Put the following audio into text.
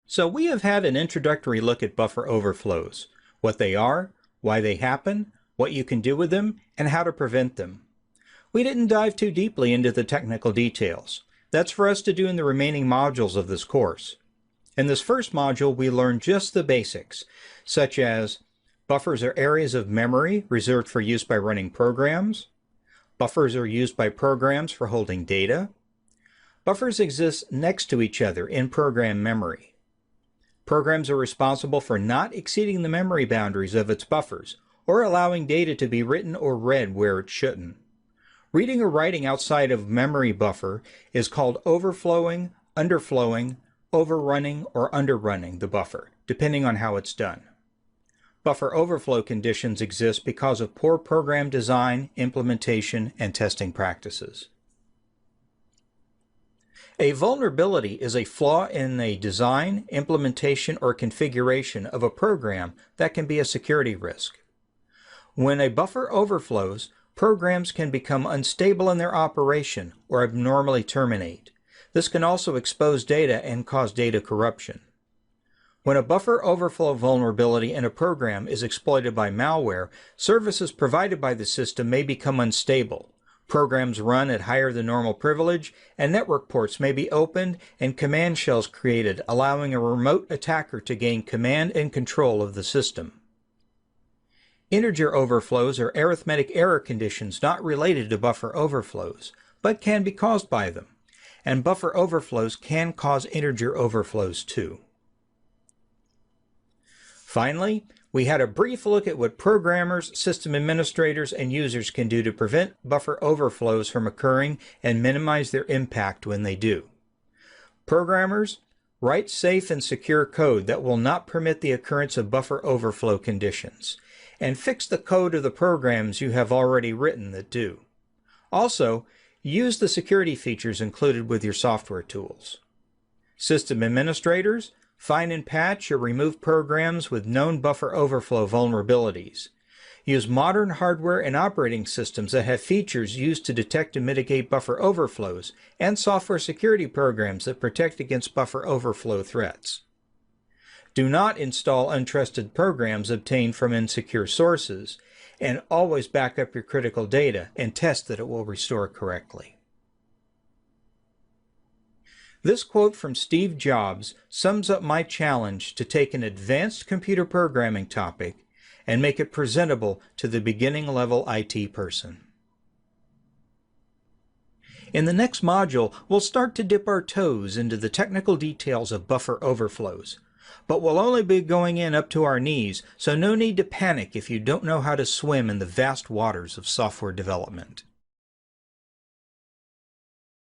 So we have had an introductory look at buffer overflows, what they are, why they happen, what you can do with them, and how to prevent them. We didn't dive too deeply into the technical details. That's for us to do in the remaining modules of this course. In this first module, we learned just the basics, such as buffers are areas of memory reserved for use by running programs. Buffers are used by programs for holding data. Buffers exist next to each other in program memory. Programs are responsible for not exceeding the memory boundaries of its buffers, or allowing data to be written or read where it shouldn't. Reading or writing outside of memory buffer is called overflowing, underflowing, overrunning, or underrunning the buffer, depending on how it's done. Buffer overflow conditions exist because of poor program design, implementation, and testing practices. A vulnerability is a flaw in a design, implementation, or configuration of a program that can be a security risk. When a buffer overflows, programs can become unstable in their operation or abnormally terminate. This can also expose data and cause data corruption. When a buffer overflow vulnerability in a program is exploited by malware, services provided by the system may become unstable. Programs run at higher than normal privilege, and network ports may be opened and command shells created, allowing a remote attacker to gain command and control of the system. Integer overflows are arithmetic error conditions not related to buffer overflows, but can be caused by them. And buffer overflows can cause integer overflows too. Finally, we had a brief look at what programmers, system administrators, and users can do to prevent buffer overflows from occurring and minimize their impact when they do. Programmers, write safe and secure code that will not permit the occurrence of buffer overflow conditions, and fix the code of the programs you have already written that do. Also, use the security features included with your software tools. System administrators, find and patch or remove programs with known buffer overflow vulnerabilities. Use modern hardware and operating systems that have features used to detect and mitigate buffer overflows, and software security programs that protect against buffer overflow threats. Do not install untrusted programs obtained from insecure sources, and always back up your critical data and test that it will restore correctly. This quote from Steve Jobs sums up my challenge to take an advanced computer programming topic and make it presentable to the beginning level IT person. In the next module, we'll start to dip our toes into the technical details of buffer overflows, but we'll only be going in up to our knees, so no need to panic if you don't know how to swim in the vast waters of software development.